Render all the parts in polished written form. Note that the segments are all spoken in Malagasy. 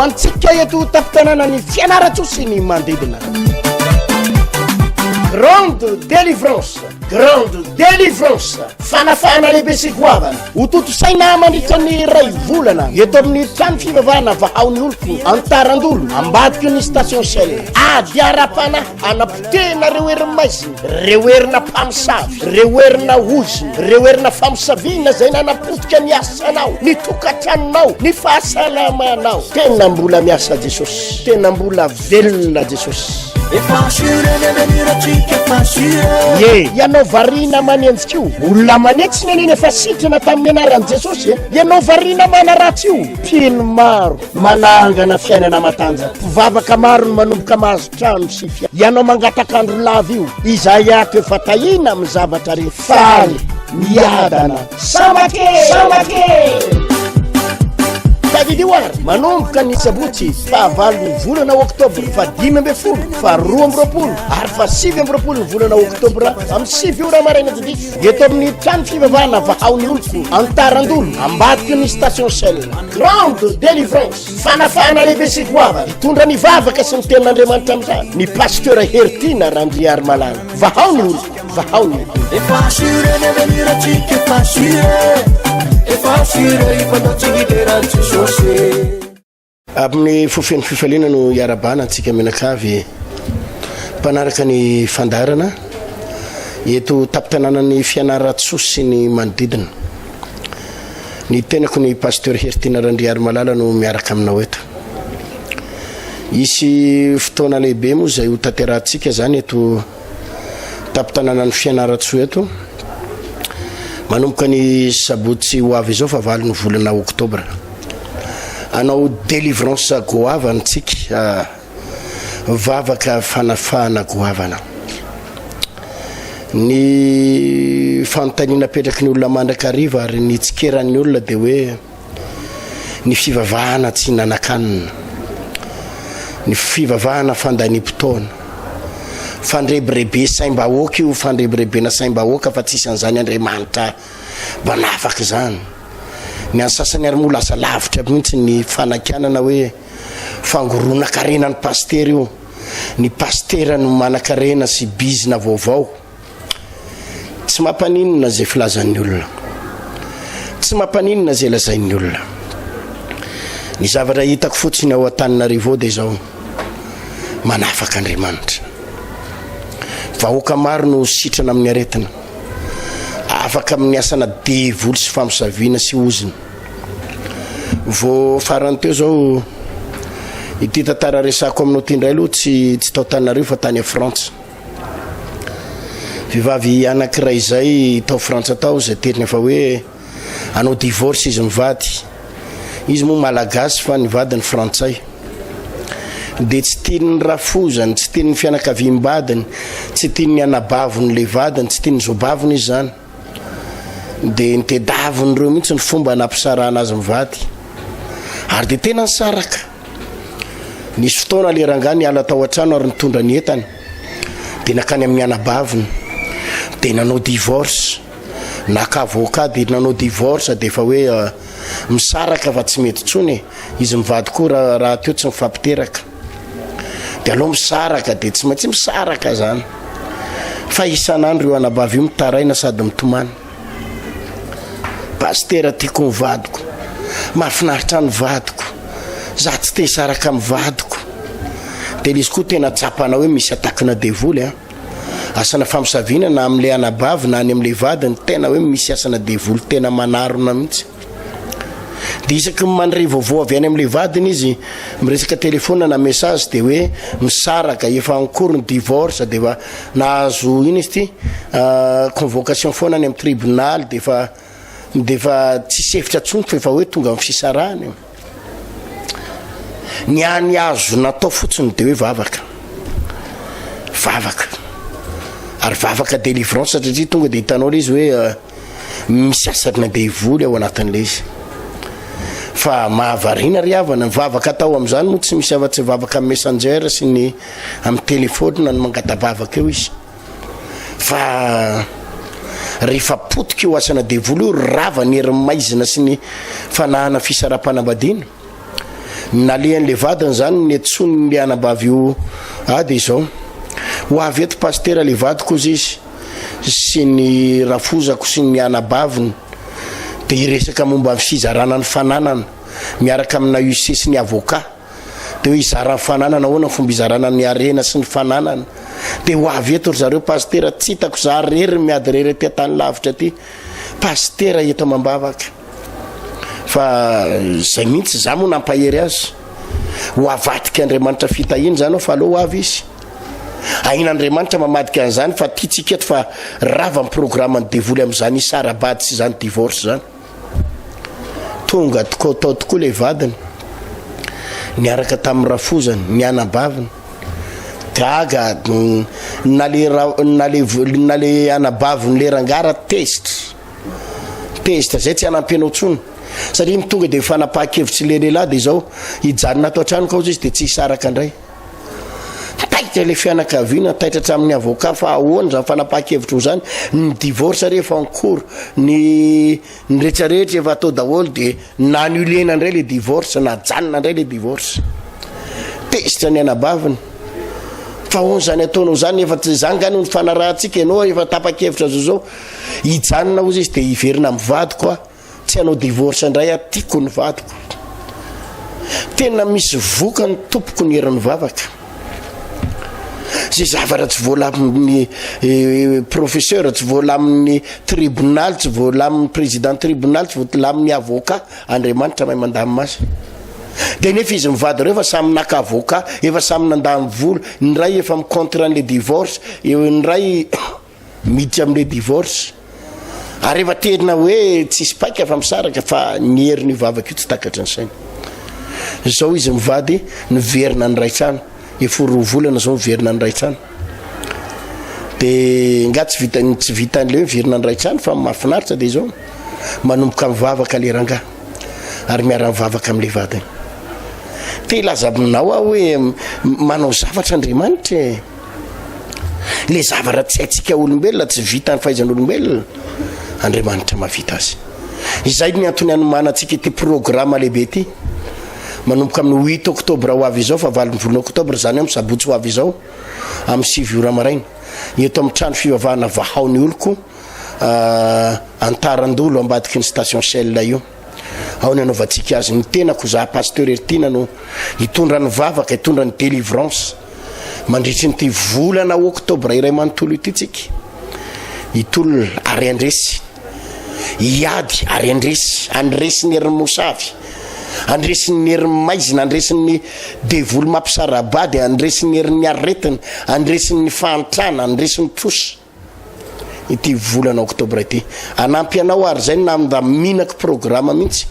hoantsika eto tapitanana ny fianaratsosy ny manodidina. Grande délivrance, grande délivrance. Fanafana lehibe sy goavana ho totosaina mandritra ny ray volana eto amin'ny trano fivavahana vahaon'ny oloko antarandolo ambadika ny station Shell. Ady ara-pana anapotena reo heriny maizina, reo herina mpamosavy, reo herina ozina, reo herina famosaviana zay nanapotika ny asanao, ny tokantranonao, ny fahasalamanao. Tena mbola miasa Jesosy, tena mbola velona Jesosy. Ye ianao varina manenjika io olona manetsy neneny efa sitrana tamin'ny anaran'i Jesosy. Ianao varina mana ratsy io mpino maro manangana fiainana matanjaka, mpivavaka maro no manomboka mahazo trano sy fia. Ianao mangatakandro lava io izay ato efa tahina amin'ny zavatra rehetra. Faly miadana samake Tadidiwar manomboka ny sabotsy fahavalon'ny volana oktobra fa 5 fa 12 ary fa 7 volana oktobra amin'ny 7 ora maraina jidiso eto amin'ny trano fivavahana vahaon'ny oloko antarandolo ambadika ny station Shell. Grande délivrance, fanafana lehibe sy goavana hitondra ny vavaka sy ny tenin'Andriamanitra amin'izany ny pasteur Hertina Randriary Malala. Vahaon'ny oloko, vahaon'ny amin'ny fofeny fifaliana no iarabana antsika menakavy mpanaraka ny fandarana eto tapitananan'ny fianaratsosy sy ny manodidina. Ny tenako ny pasteur Hertina Randriary Malala no miaraka aminao eto. Isy fotoana lehibe moa zay ho tanterahantsika zany eto tapitananan'ny fianaratsoa eto manomboka ny sabotsy ho avy izao fa 9 volana oktobra. Anao délivrance goavana tsika vavaka fanafana goavana. Ny fanontaniana petraky ny olona mandrakariva ary ny tsikeran'ny olona dia hoe ny fivavahana tsy nanakanina, ny fivavahana fandaniam-potoana, fandrebirebe saim-bahoaka io fandrebirebena saim-bahoaka fa tsisy an'izany Andriamanitra manafaka izany. Ny ansasany ary moa lasa lavitra mihitsy ny fanakanana hoe fangorona karena ny paster io, ny paster no manan-karena sy bizina vaovao. Tsy mampaninina zay filazan'ny olona, tsy mampaninina zay lazain'ny olona. Ny zavatra hitako fotsiny ao Antananarivo dia zao manafaka Andriamanitra. Vahoaka maro no sitrana amin'ny aretina, afaka amin'ny asana devoly sy famosaviana sy ozina. Vo farany teo zao ity tantara resako aminao ty indray aloha tsy tao Antananarivo fa tany a Frantsa. Vehivavy anankiray izay tao Frantsa tao zay teriny efa hoe anao divorce izy mivady. Izy moa malagasy fa nivadiny frantsay. Dia tsy tiany rafozany, tsy tiany fianakaviam-badiny, tsy tiany anabavony le vadiny, tsy tiany zobaviny izy zany. Dia nitedaviny reo mihitsy ny fomba nampisarana azy mivady. Ary dia tena nisaraka. Nisy fotoana le rangany ala tao an-trano ary nitondra ny entany. Dia nakany amin'ny anabaviny. Dia nanao divorce. Naka avocat dia nanao divorce dia efa hoe misaraka fa tsy mety tsony. Izy mivady koa raha teo tsy mifampiteraka. Dia aloha misaraka dia tsy maintsy misaraka zany. Fa isan'andro io anabavy io mitaraina sady mitomany. Pasteur tiako ny vadiko, mahafinaritra ny vadiko, za tsy te hisaraka amin'ny vadiko. Dia izy koa tena tsapana hoe misy atakina devoly asana famosaviana na amin'ilay anabavy na any amin'ilay vadiny, tena hoe misy asana devoly tena manarona mihitsy. Dia isaky mandray vaovao avy any amin'ilay vadiny izy miresaka telefona na message dia hoe misaraka efa ankory ny divorce dia efa nahazo ino izy ty convocation foana any amin'ny tribunal dia efa tsy sefitra tsony fa efa hoe tonga amin'ny fisarahany. Ny any azo natao fotsiny dia hoe vavaka ary vavaka délivrance satria tonga dia hitanao izy hoe misy asana devoly ao anatin'ilay izy. Fa mahavarina ry havana ny vavaka tao amin'izany moa tsy misy avatsy vavaka amin'ny messenger sy ny amin'ny telefôna no mangatavavaka eo izy. Fa rehefa potika io asana devoly io rava ny herin'ny maizina sy ny fanahana fisarahampanambadiana nalean'le vadiny zany netsony le anabavy io ady izao ho avy eto pastera le vadiko izy izy sy ny rafozako sy ny anabaviny de iresaka momba ny fizarana ny fananana miaraka amina UC sy ny avocat de hoe izara ny fananana ahoana ny fomba izarana ny arena sy ny fananana de ho avy eto ry zareo pastera tsy hitako za rery miady rery aty tany lavitra aty pastera eto mambavaka fa zay mihitsy za moa nampahery azy ho avadika Andriamanitra fitahiny zany fa aloha ho avy izy aina Andriamanitra mamadika an'izany fa tiatsika eto fa rava amin'ny programme ny devoly amin'izany isarabady sy zany divorce zany tonga tao tokoa le vadiny niaraka tamin'ny rafozany ny anabaviny gaga na le anabaviny le rangara test zay tsy anampianao tsony satria mitonga de fanapahakevitsy le lehilahy de zao hijanona ato an-trano kao izy de tsy hisaraka indray taitra le fianakaviana taitra hatramin'ny avocat fa ahoana zany fanapahakevitra ho zany ny divorce rehefa en cours ny rehetrarehetra efa atao daholo de nanulena indray le divorce na janona indray le divorce tesitra ny anabaviny fa hono zany ataonao zany efa zany gany ny fanarahantsika ianao efa tapa-kevitra zao hijanona ozy izy de hiverina amin'ny vadiko tsy hanao divorce indray tiako ny vadiko tena misy vokany tompoko ny herin'ny vavaka zay zavatra tsy voalamin'ny professeur tsy voalamin'ny tribunal tsy voalamin'ny président tribunal tsy voalamin'ny avocat Andriamanitra mahay mandamy mazy de nefa izy mivady reo efa samy naka avocat efa samy nandamy vola ny ray efa micontran le divorce ny ray miditra am'le divorce ary efa tena hoe tsisy paika fa misaraka fa ny herin'ny vavaka io tsy takatra ny saina zao izy mivady niverina ny ray trano eforo volana zao miverina ny ray trano de nga tsy vitan'le miverina ny ray trano fa mahafinaritra de zao manomboka mivavaka le ranga ary miara mivavaka am'le vadiny te ilaza aminao hoe manao zavatra Andriamanitra le zavatra tsy haitsika olombelona tsy vita ny fahaizan'olombelona Andriamanitra mahavita azy izay ny antony anomanantsika ity programme lehibe ty manomboka amin'ny 8 octobre ho avy izao fa 9 octobre zany amin'ny sabotsy ho avy izao amin'ny 7 ora maraina eto amin'ny trano fivavahana vahaony oloko Antarandolo ambadiky ny station Shell io ao ny anaovantsika azy ny tenako za pasteur Ertina no hitondra ny vavaka hitondra ny délivrance mandritry ny ty volana octobre iray manontolo ity tsika hitolo ary andresy iady ary andresy ny herin'ny mosavy andresy ny herin'ny maizina andresy ny devoly mampisarabady andresy ny herin'ny aretina andresy ny fantrana andresy ny trosa ity volana octobre ity anampy anao ary zay namda minako programme mihitsy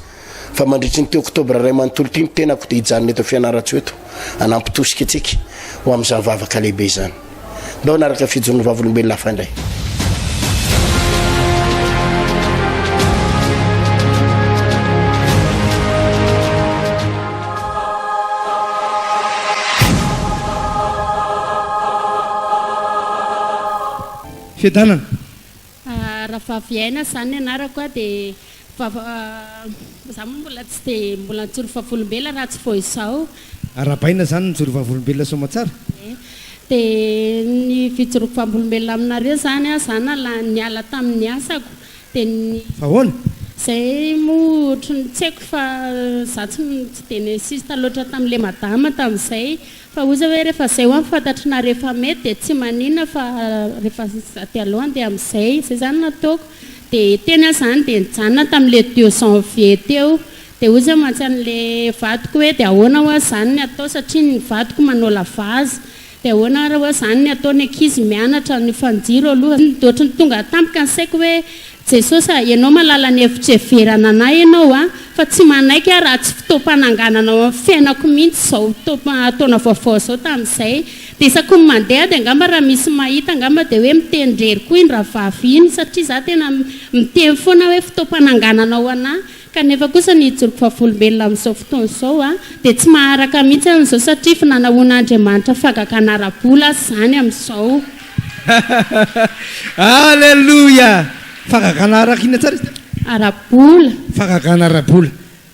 fa mandritry ny ty octobre ray manontolo ty tenako de hijanona eto fianaratsy eto anampy tosika atsika ho am'izany vavaka lehibe zany ndao naraka fijon'ny vavolombelona hafa indray fiadanana raha fahaviaina zany anarako de za mbola tsy de mbola nitsoro vavolombelona raha tsy vao izao arabaina zany nijoro vavolombelona soma tsara de ny fijoroko vavolombelona aminareo zany zany niala tamin'ny asako de fa hoana zay mo otrany tsy haiko fa za tsy de nesista loatra tamin'le madama tamin'izay fa oza hoe rehefa zay ho amfantatrina rehefa mety de tsy manina fa rehefa aty alohany de amin'izay zay zany nataoko de tena zany de nijanona tamin'le 2 janvier teo de oza mantsy an'le vadiko hoe de ahoana hoa zany ny atao satria ny vadiko manao lavazy de ahoana raha hoa zany ny ataony ankizy mianatra ny fanjiro aloha dotrany tonga tampoka ny saiko hoe Jesosy ianao malala ny hevitra everana anay ianao fa tsy manaiky raha tsy fitopananganana amin'ny fiainako mihitsy zao taona vaovao zao tamin'izay de isako ny mandeha de angamba raha misy mahita angamba de hoe mitendrery koa iny raha vavy iny satria za tena miteny foana hoe fitopananganana ao anahy kanefa kosa ny hijoroko vavolombelona amin'izao fotoana izao de tsy maharaka mihitsy amin'izao satria fananahoan'Andriamanitra fagakanara-bola zany amin'izao Alleluia fagakana araka ina tsara arabola fagakana arabola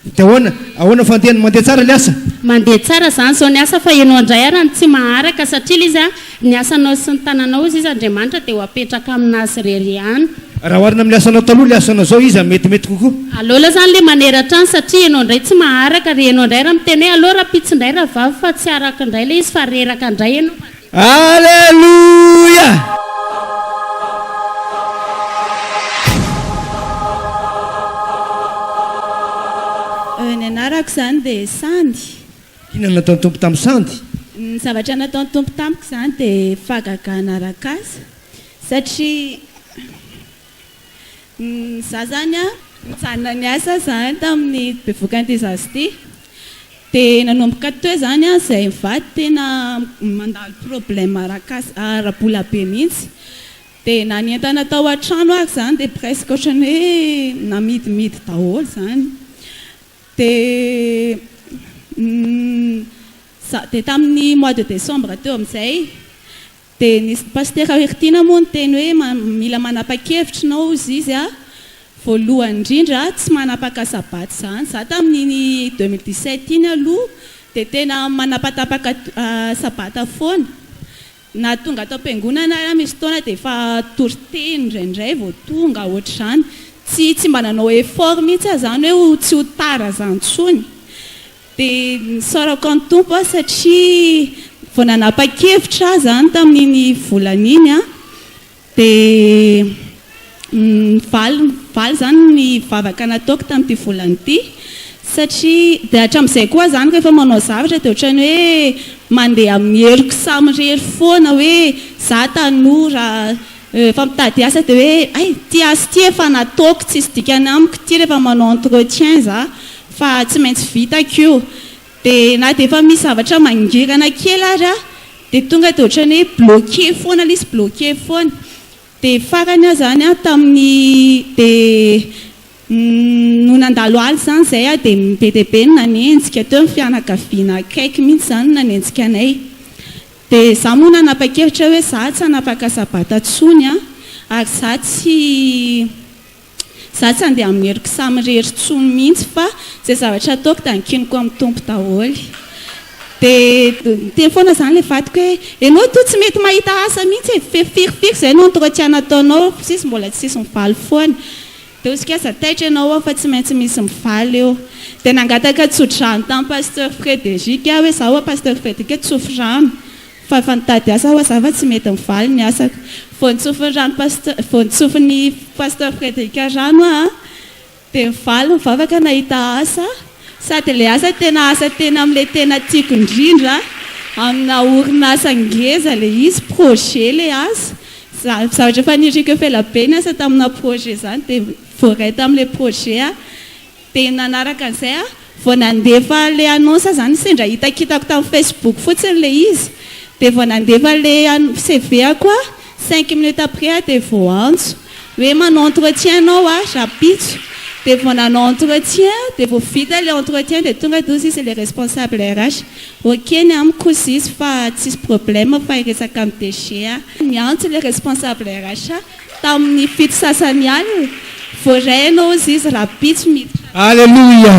de ahoana fandehany mandeha tsara le asa mandeha tsara zany zao ny asa fa ianao indray arany tsy maharaka satria izy a ny asanao sy ny tananao izy Andriamanitra dia ho apetraka aminazy rery ihany raha oharina amin'ny asanao taloha le asanao zao izy metimety kokoa alola zany le maneratra any satria ianao indray tsy maharaka ry ianao indray raha miteny hoe aloha raha pitsy indray raha vavy fa tsy araka indray le izy fa reraka indray ianao alleluia ny anarako zany dia sandy inona nataony tompo tamin'ny sandy ny zavatra nataony tompo tamiko zany dia fagagana arakasa satria za zany a mijanona ny asa zany tamin'ny bevokan'ity zazy ity dia nanomboka toe zany a izay mivady tena mandalo problème arakasa arabola be mihitsy dia na ny entana tao an-trano ako zany dia presque ohatrany hoe namidimidy daholo zany dia tamin'ny mois de décembre teo amin'izay dia nisy paster Hertina moa ny teny hoe mila manapa-kevitrinao izy a voalohany indrindra tsy manapaka sabaty zany za tamin'ny 2017 iny aloha dia tena manapatapaka sabata foana na tonga atao am-piangonana misy taona dia efa toriteny indraindray vao tonga ohatr'izany tsy mba nanao effort mihitsy zany hoe tsy ho tara zany tsony dia nisaorako ny tompo satria vao nanapa-kevitra zany tamin'iny volana iny a dia valy zany ny vavaka nataoko tamin'ity volana ity satria dia hatramin'izay koa zany rehefa manao zavatra dia ohatrany hoe mandeha amin'ny heriko samirery foana hoe za tanora efa mitady asa dia hoe ay ty asa ty efa nataoko tsisy dikany amiko ty rehefa manao entretien za fa tsy maintsy vitako io dia na dia efa misy zavatra mangirana kely ary a dia tonga dia ohatrany hoe bloqué foana ilay izy bloqué foana dia farany a zany a tamin'ny dia no nandalo aly zany izay a dia be dia be no nanenjika teo ny fianakaviana akaiky mihitsy zany no nanenjika anay dia za moa nanapa-kevitra hoe za tsy hanapaka sabata tsony a ary za tsy handeha amin'ny heriko samirery tsony mihitsy fa izay zavatra ataoko dia ankiniko amin'ny tompo daholo dia teny foana zany le vadiko hoe ianao to tsy mety mahita asa mihitsy fefirifiry izay no entretien nataonao sisy mbola tsisy mivaly foana dia osika aza taitra ianao fa tsy maintsy misy mivaly eo dia nangataka tsodrano tamin'ny pasteur Frédéric hoe za hoa pasteur Frédéric tsofy rano fa nitady asa hoa za fa tsy mety mivaly ny asako vao nitsofy ny pasteur Frédéric rano a dia mivaly mivavaka nahita asa sady le asa tena amin'ilay tena tiako indrindra amina orinasa ngeza le izy projet le asa zavatra efa niriko efelabe ny asa tamina projet zany dia voaray tamin'ilay projet a dia nanaraka an'izay a vao nandefa le annonce zany sendra hitakitako tamin'ny Facebook fotsiny le izy dia vao nandefa le CV koa 5 minutes après a dia vao antso hoe manao entretien anao a rapitso dia vao nanao entretien dia vao vita le entretien dia tonga dia izy le responsable RH ok ny amiko izy fa tsisy problème fa iresaka amin'ny DG a niantso le responsable RH tamin'ny fito sasany aly voaray anao izy rapitso miditra alleluia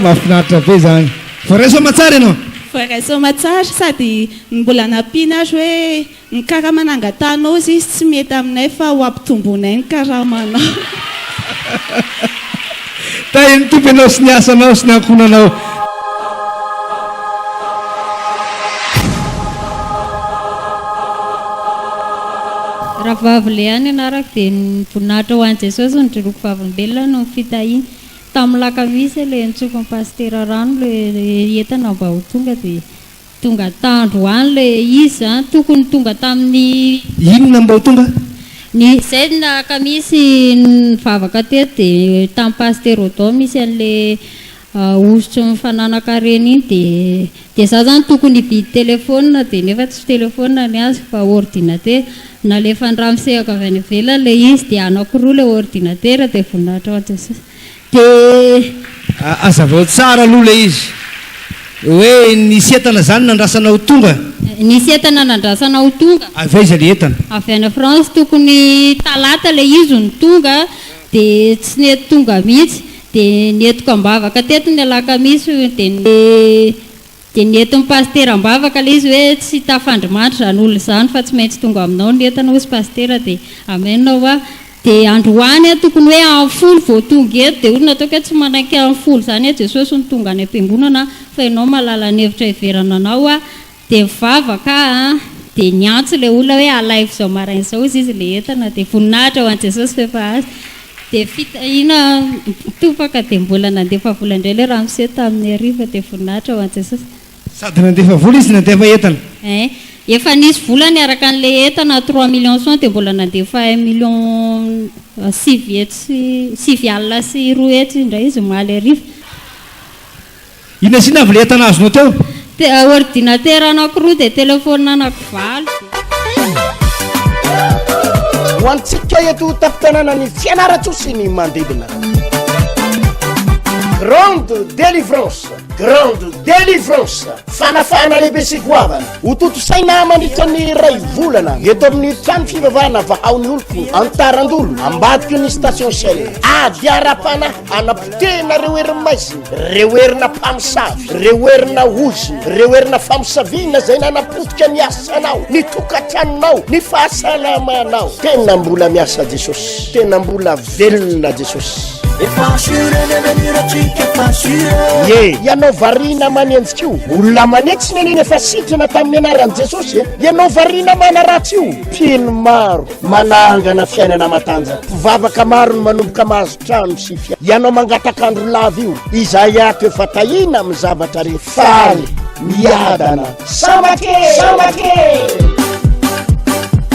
mahafinaritra be zany voaray somatsara ianao voaray somatsara sady mbola nampiana azy hoe ny karama nangatanao izy tsy mety aminay fa ho ampitombonay ny karamanao ta ny tompo ianao sy ny asanao sy ny ankonanao raha vavy any anarako dia nivoninahitra ho an'i Jesosy ny triloko vavolombelona no fitahiny tamin'ny lakamisy le nitsofony pasteur rano le entana mba ho tonga dia tonga tandro any le izy tokony tonga tamin'ny inona mba ho tonga ny zay lakamisy nivavaka teto dia tamin'ny pasteur Odao misy an'le osotro mifananakareny iny dia za zany tokony hividy telefona dia nefa tsy telefona ny azy fa ordinateur nalefa ny ramosehako avy any ivelany le izy dia anakiroa le ordinateur dia voninahitra ao Jesosy dia azavao tsara aloha le izy hoe nisy entana zany nandrasana ho tonga nisy entana nandrasana ho tonga avy aiza le entana avy any France tokony talata le izy ny tonga dia tsy nety tonga mihitsy dia netiko ambavaka teto ny alakamisy dia nentin'ny pastera ambavaka ilay izy hoe tsy tafandrimandry zany olo izany fa tsy maintsy tonga aminao nentana hozy pastera dia amenao a dia androany a tokony hoe am'folo vao tonga eto dia olona ataoko hoe tsy manaiky am'folo zany hoe jesosy ny tonga any am-piangonana fa ianao mahalala ny hevitra hiverana anao a dia mivavaka a dia niantso ilay olona hoe alaivo izao maraina izao izy ilay entana dia voninahitra ho an' jesosy rehefa azy dia ina topaka dia mbola nandefa vola indray ilay raha miseo tamin'ny ariva dia voninahitra ho an' jesosy sady nandefa vola izy nandefa entana efa nisy volany araka an'ilay entana 3 millions cent dia mbola nandefa 1 million 6 alina sy 2 hetsy indray izy mahaly ariva ina sina avy le entana azonao teo dia ordinateur anankiroa dia telefônina anankivalo ho antsika eto tapitanana ny fianaratsosy ny mandidina grande délivrance fanafana lehibe sy goavana ho totosaina mandritra ny ray volana eto amin'ny trano fivavahana vahaon'ny oloko antarandolo ambadiky ny station shell ady arapana anapotena reo heriny maizina reo herina mpamosavy reo herina ozina reo herina famosavina zay nanapotika ny asanao ny tokatranonao ny fahasalamanao tena mbola miasa jesosy tena mbola velona jesosy ianao varina manenjika io olona manetsy neneny efa sitrana tamin'ny anaran'i jesosy ianao varina manaratsy io pino maro manangana fiainana matanjaka mpivavaka maro no manomboka mahazo trano sy fia ianao mangatakandro lava io izay ato efa tahina amin'ny zavatra re faly miadana samake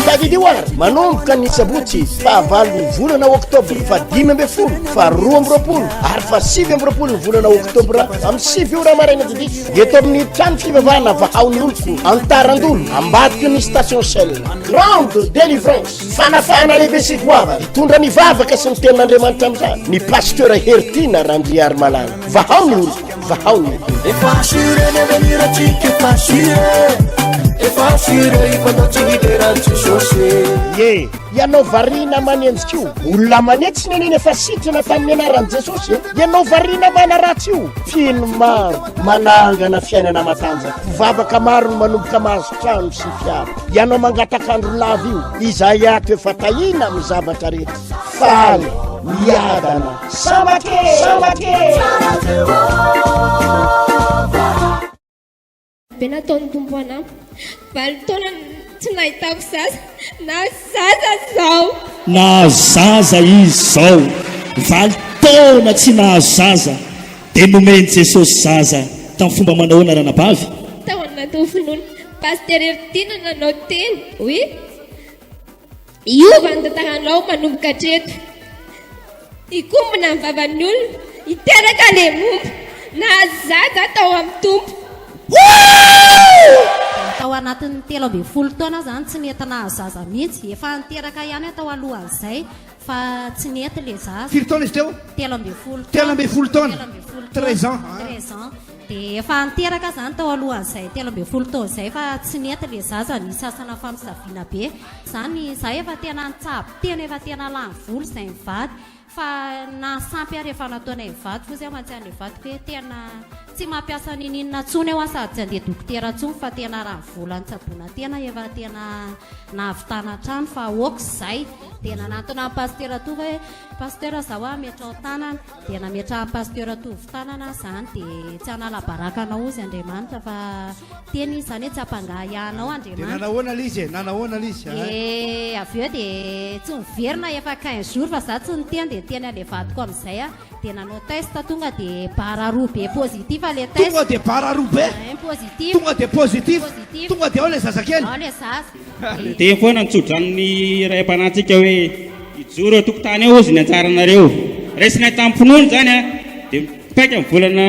Tadidiwar manomboka ny sabotsy fahavalo ny volana oktobra fa 5 fa 12 ary fa 7 ny volana oktobra amin'ny 7 ora maraina didy eto amin'ny trano fivavahana vahaon'ny oloko antarandolo ambadiky ny station shell grande délivrance fanafana lehibe sy goavana hitondra ny vavaka sy ny tenin'Andriamanitra amin'izany ny pasteur Hertina Randriary Malala vahaon'ny oloko vahaon'ny ianao varina manenjika io olona manetsy neneny efa sitrana tamin'ny anaran'i jesosy ianao varina manaratsy io pino maro manangana fiainana matanjaka mpivavaka maro no manomboka mahazo trano sy fiara ianao mangatakandro lava io izay ato efa tahina amin'ny zavatra rehetra faly miadana samake be nataon'ny tompo anao valitaona tsy nahitako zaza na zaza zao na zaza izy zao valitaona tsy nahazo zaza dia nomeny jesosy zaza tamin'ny fomba manahoana ranabavy tao anatao finoana pasteur Hertina nanao teny hoe iova ny tantaranao manomboka hatreto ikombona ny vavan'ny olona hiteraka le momba na zaza tao amin'ny tompo tao anatin'ny 13 taona zany tsy netana zaza mihitsy efa niteraka ihany atao alohan'izay fa tsy nety le zaza firy taona izy teo 13 taona 13 ans dia efa niteraka zany tao alohan'izay 13 taona zay fa tsy nety le zaza ny sasana famisaviana be zany zay efa tena nitsabo tena efa tena lany volo zay mivady fa na sampy ary efa nataona mivady fo zay mantsy an'le vadiko hoe tena tsy mampiasa nininona tsony eo sady tsy andeha dokotera tsony fa tena raha volany tsabona tena efa tena nahavitana trano fa oka zay dia nanantona amin'ny pasteur Tova hoe pasteur zaho a metrao tanana dia nametra amin'ny pasteur Tova tanana zany dia tsy hanala baraka anao izy Andriamanitra fa teny izy zany hoe tsy hampangahiahanao Andriamanitra nanahoana lizy avy eo dia tsy miverina efa 15 jours fa za tsy niteny dia teny ale vadiko amin'izay a dia nanao test tonga dia bararoa be positif le test tonga dia bararoa be positif tonga dia positif tonga dia ao le zazakely ao le zaza dia foana nitsodran'ny ray ampanantsika hoe ijoro eo tokotany eo ozy ny antsaranareo raisina tamin'ny finoana zany a dia paika volana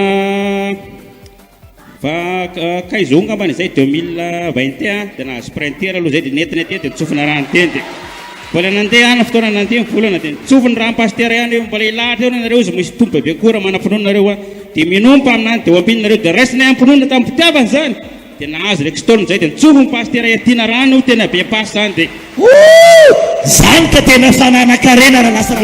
kaizonga ambany izay 2021 dia nahazo printer aloha zay dia nentina teny dia nitsofina rano teny dia mbola nandeha ana fotoana nandeha volana dia nitsofiny raha pasteur ihany eo mbola ilahatra eo nanareo izy misy tompo be kora manam-pinoana nareo a dia minompa aminany dia oampiny nareo dia raisina am-pinoana tamin'ny mpitiavany zany dia nahazo le kistolony zay dia nitsofiny pasteur Hertina rano io tena be pasy zany dia zany ka tena fananakarena raha lasa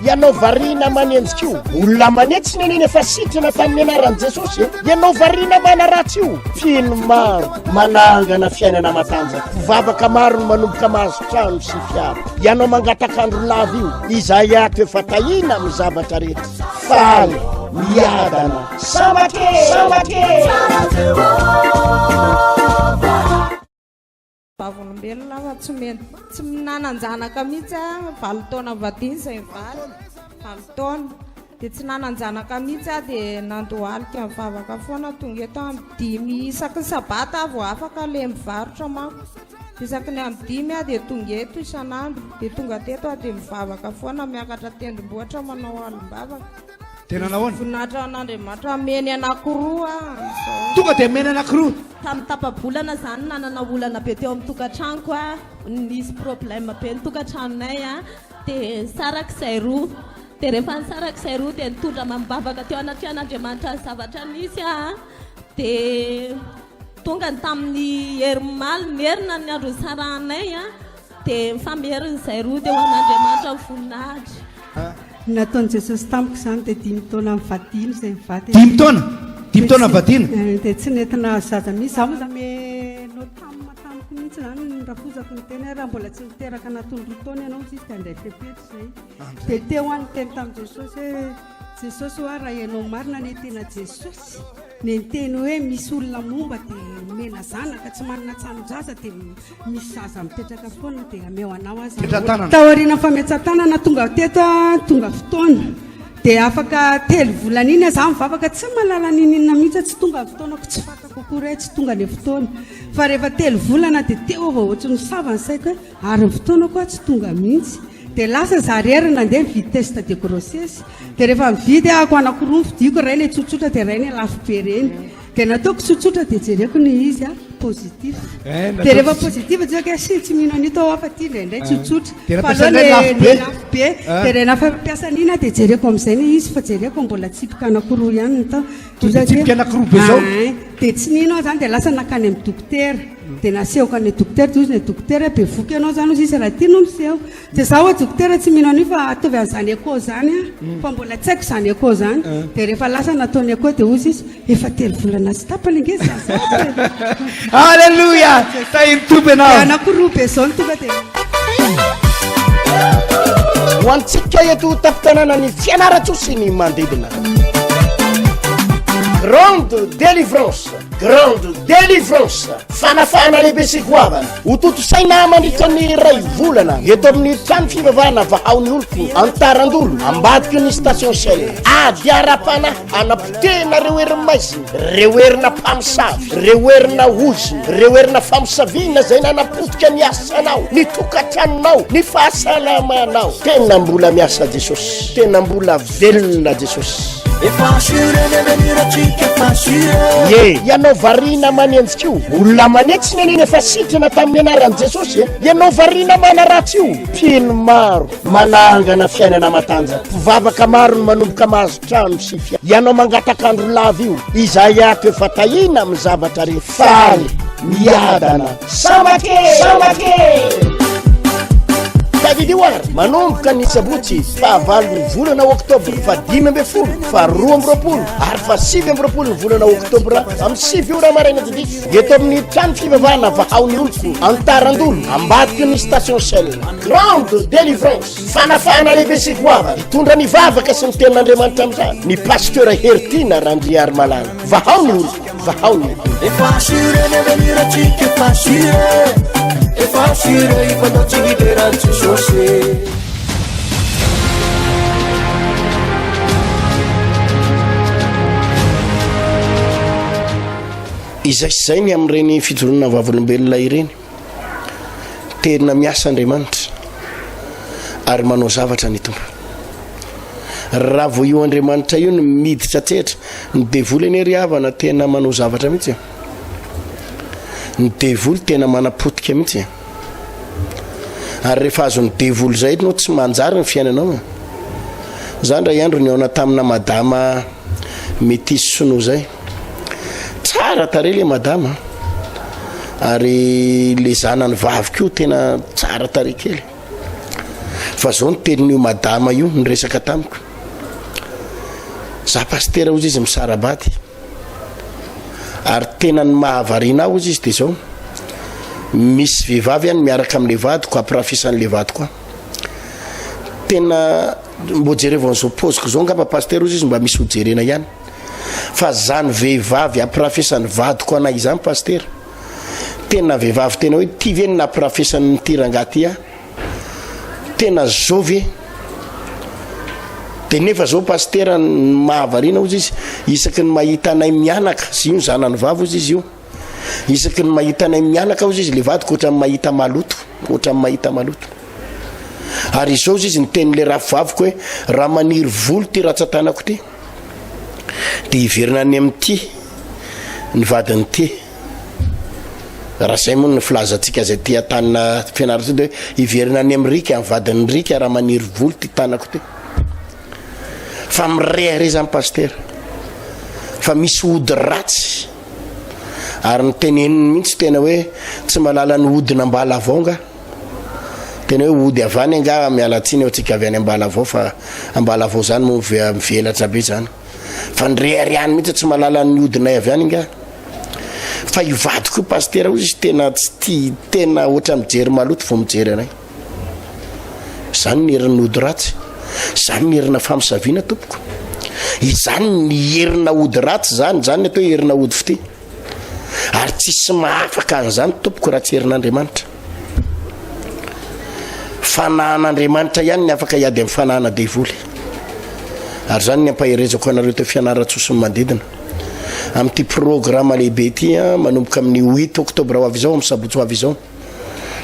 ianao variana manenjika io olona manetsy neneny efa sitrana tamin'ny anaran'i jesosy ianao variana mana ratsy io fino maro manangana fiainana matanjaka mpivavaka maro no manomboka mahazo trano sy fiara ianao mangatakandro lava io izay ato efa tahina amin'ny zavatra rehetra faly miadana samake vavolombelona fa tsy minananjanaka mihitsy valo taona vadiny zay valo taona dia tsy nananjanaka mihitsy dia nandohalika mivavaka foana tonga eto amin'ny 5 isaky ny sabata avo afaka le mivarotra mako isaky ny amin'ny 5 dia tonga eto isan'andro dia tonga teto dia mivavaka foana miakatra tendrombohitra manao alimbavaka tena nahoana voninahitra an'Andriamanitra meny anankiroa tonga dia meny anankiroa tamin'ny tapabolana zany nanana olana be teo amin'ny tokantranoko nisy problème be ny tokantranonay dia sarak'izay roa dia rehefa nisarak'izay roa dia nitondra mambavaka teo anaty an'Andriamanitra ny zavatra nisy dia tonga ny tamin'ny herimaly merina ny andro saranay dia mifamerin'izay roa dia ho an'Andriamanitra ny voninahitra nataon'i Jesosy tamiko zany dia 5 taona amin'ny vadiny zay mivady 5 taona vadina dia tsy nentina zaza misy zaho moa zany no tamiko mihitsy zany rafozako ny tena raha mbola tsy miteraka natondro taona ianao izy dia andray fepetry zay dia teo any teny tamin'i Jesosy hoe Jesosy hoa raha ianao marina ny tena Jesosy ny teny hoe misy olona momba dia mena zanaka tsy manana tsano-jaza dia misy zaza mipetraka foana dia ameo anao azy taoriana fametsan-tanana tonga teto tonga fotoana dia afaka 3 volana iny za mivavaka tsy malala ninina mihitsy tsy tonga ny fotoanako tsy fatako kory tsy tonga ny fotoana fa rehefa 3 volana dia teo avao ohatry ny savany saiko hoe ary ny fotoanako tsy tonga mihitsy dia lasa zarery nandeha mividy test de grossesse dia rehefa mividy ako anakiroa vidiko ray le tsotsotra dia ray ny lafo be reny dia nataoko tsotsotra dia jereko ny izy positif dia rehefa positif dia tsy mino anito ao afa ty indraindray tsotsotra fa aloha le lafo be dia ray nafa mpiasana ina dia jereko amin'izay ny izy fa jereko mbola tsipika anakiroa ihany ny tao tsipika anakiroa be zao dia tsy nino ao zany dia lasa nakany amin'ny dokotera dia nasehoka ny dokotera dia ozy ny dokotera be voky ianao zany ozy izy raha ty no miseho dia za ho dokotera tsy mino anio fa atovy an'izany akao zany fa mbola tsy haiko izany akao zany dia rehefa lasa nataony akao dia ozy izy efa 3 volana sy tapalingeza Alleluia tahiny tompo ianao anakiroa be zao ny tonga dia ho antsika eto tapitanana ny fianaratsosy ny mandidina grande délivrance fanafana lehibe sy goavana ho totosaina mandritra ny ray volana eto amin'ny trano fivavahana vahaony oloko antarandolo ambadiky ny station shell ady ara-pana anapotena reo heriny maizina reo herina mpamosavy reo herina ozina reo herina famosavina zay nanapotika ny asanao ny tokatranonao ny fahasalamanao tena mbola miasa Jesosy tena mbola velona Jesosy ye ianao variana manenjika io olona manetsy neneny efa sitrana tamin'ny anaran'i Jesosy ianao variana mana ratsy io pino maro manangana fiainana matanjaka mpivavaka maro no manomboka mahazo trano sy fia ianao mangatakandro lava io izay ato efa tahina amin'ny zavatra rehetra faly miadana samake David War manomboka ny sabotsy fahavalo ny volana oktobra fa 12 fa 12 ary fa 7 ny volana oktobra amin'ny 7 ora maraina didika eto amin'ny trano fivavahana vahaony oloko antarandolo ambadiky ny station shell grande délivrance fanafana lehibe sy goavana hitondra ny vavaka sy ny tenin'Andriamanitra amin'izany ny pasteur Hertina Randriary Malala vahaony oloko vahaony izay sy zay ny amin'ireny fijoroana vavolombelona ireny terina miasa Andriamanitra ary manao zavatra ny tompo raha vo io Andriamanitra io ny miditra tsetra ny devoly ny ry havana tena manao zavatra mihitsy ny devoly tena manapotika mihitsy ary rehefa azo ny devoly zay no tsy manjary ny fiainanao zany raha iandro ny aona tamina madama Métis Sono zay tsara tare le madama ary le zanany vavy koa tena tsara tare kely fa zao ny tenin'io madama io nyresaka tamiko za pastera ozy izy misarabady ary tena ny mahavarina ozy izy de zao misy vehivavy any miaraka amin'le vadiko aprafisany'le vadiko tena mbo jerevao an'izao poziko zao ngamba pastera ozy izy mba misy hojerena ihany fa zany vehivavy aprafisany vadiko anay izany pastera tena vehivavy tena hoe ty ve ny naprafisany nytirangaty tena zao ve de nefa zao pastera mahavarina ozy izy isaky ny mahita anay mianaka sy io zanany vavy ozy izy io isaky ny mahita anay mianaka ozy izy le vadiko ohatra ny mahita maloto ohatra ny mahita maloto ary izao ozy izy ny tenin'le rafivaviko hoe raha maniry volo ty ratsatanako ty de iverina any amin'ty ny vadiny ty raha zay moa ny filazantsika zay ty atanina fianarana de iverina any amin'ny rika amin'ny vadiny rika raha maniry volo ty tanako ty fa mirehare zany pastera fa misy ody ratsy ary ny teneniny mihitsy tena hoe tsy malala ny ody nambala avaonga tena hoe ody avany anga mialatsiny eo atsika avy any ambala avao fa ambala avao zany mo mivelatra be zany fa nyrehariany mihitsy tsy malala ny odinay avy any nga fa ivadiko io pastera ozy izy tena tsy ty tena ohatra mijery maloto vo mijery anay zany ny herin'ny ody ratsy zany ny herina famisaviana tompoko izany ny herina ody ratsy zany ny atao herina ody fity ary tsisy mahafaka an'izany tompoko raha tsy herin'Andriamanitra fanahan'Andriamanitra ihany ny afaka hiady amin'ny fanahana devoly ary zany ny ampaherezako anareo teo fianaratsosiny manodidina amin'ity programme lehibe ity manomboka amin'ny 8 oktobra ho avy izao amin'ny sabotsy ho avy izao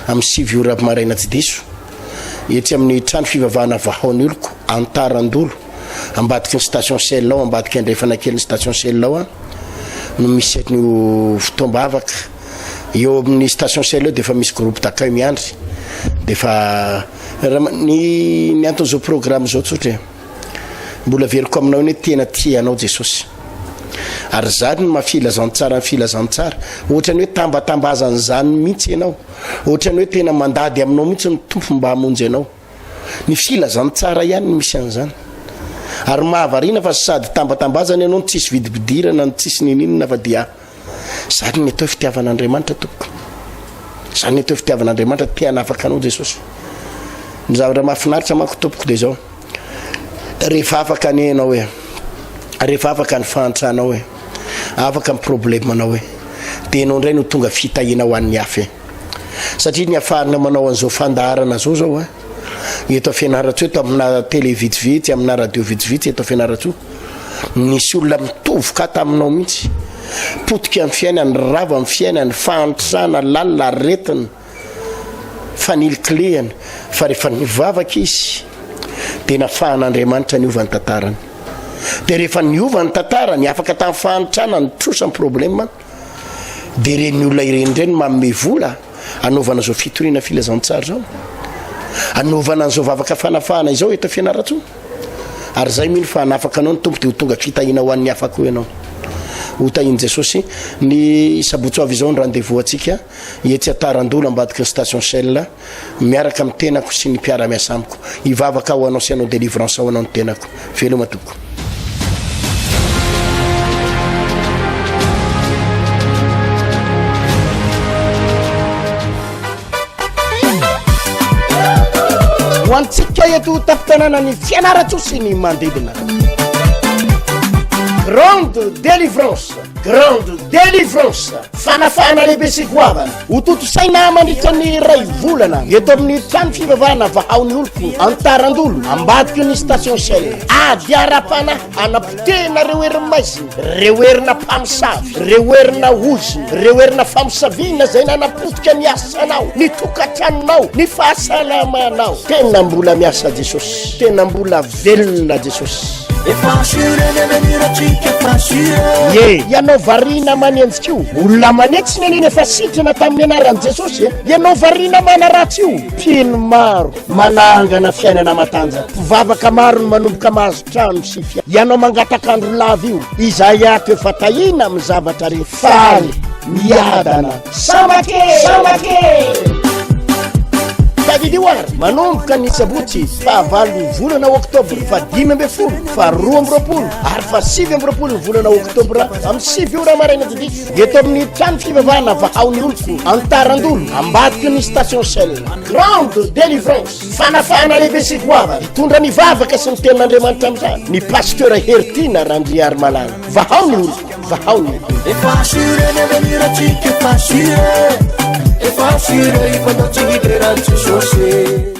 amin'ny 7 ora maraina tsy diso ety amin'ny trano fivavahana vahaony oloko Antarandolo ambadiky ny station Selao ambadiky andrefana kely ny station Selao no misy ny fotoambavaka eo amin'ny station Selao de fa misy groupe d'accueil miandry de fa ny anton'izao programme zao tsotra mbola veriko aminao hoe tena tianao Jesosy ary zany ny mafilazantsara ny filazantsara ohatra ny hoe tambatambazany zany mihitsy ianao ohatra ny hoe tena mandady aminao mihitsy ny tompo mba hamonjy anao ny filazantsara ihany ny misy an'izany ary mahavarina fa sady tambatambazany ianao ny tsisy vidibidirana ny tsisy nininina fa dia zany ny atao fitiavan'Andriamanitra tompoko zany ny atao fitiavan'Andriamanitra tiana afaka anao Jesosy ny zavatra mahafinaritra manko tompoko de zao rehefa afaka ny anao hoe rehefa afaka ny fahantrahanao hoe afaka ny problemanao hoe de anao ndray no tonga fitahina ho an'ny hafa satria ny afarina manao an'izao fandaharana zao eto fianaratsy eto amina télé vitsivitsy amina radio vitsivitsy eto fianaratsy nisy olona mitovoka taminao mihitsy potika amin'ny fiainany rava amin'ny fiainany fahantrana lalina aretina faniliklehany fa rehefa nivavaka izy de nafahan'Andriamanitra niova ny tantarany de rehefa niova ny tantarany afaka tamin'ny fahantrana ny trosa ny problème de reny olona ireny reny manome vola anaovana zao fitoriana filazantsara zao anaovana an'izao vavaka fanafahana izao eto fianaratsy ary zay mino fa anafaka anao ny tompo de ho tonga fitahina ho an'ny afaka ho ianao ho tahiny Jesosy ny sabotsy ho avy izao ny rendez-vous atsika etsy Antarandolo ambadiky ny station Shell miaraka amin'ny tenako sy ny mpiara-miasa amiko hivavaka ho anao sy anao délivrance ho anao ny tenako veloma tompoko hoantsika eto tafitanana ny fianaratsosy ny mandidina grande délivrance fanafana lehibe sy goavana hototo saina mandritra ny ray volana eto amin'ny trano fivavahana vahaony oloko Antarandolo ambadiky ny station Shell ady arapana anapotena reo heriny maizina reo herina mpamosavy reo herina ozy reo herina famosaviana zay nanapotika ny asanao ny tokatranonao ny fahasalamanao tena mbola miasa Jesosy tena mbola velona Jesosy ianao varina manenjika io olona manetsy neneny efa sitrana tamin'ny anaran'i Jesosy ianao varina manaratsy io mpino maro manangana fiainana matanjaka mpivavaka maro ny manomboka mahazo trano sy fia ianao mangatakandro lava io izay ato efa tahina amin'ny zavatra re faly miadana samake David War manomboka ny sabotsy fahavalo volana oktobra fa 10 fa 12 ary fa 7 ny volana oktobra amin'ny 7 ora maraina didy eto amin'ny trano fivavahana vahaony oloko antarandolo ambadiky ny station Shell grande délivrance fanafana lehibe sy goava mitondra ny vavaka sy ny tenin'Andriamanitra amin'izany ny pasteur Hertina Randriary Malala vahaony oloko vahaony If I shoot it, if I shoot it, if I don't take it, I'm too short.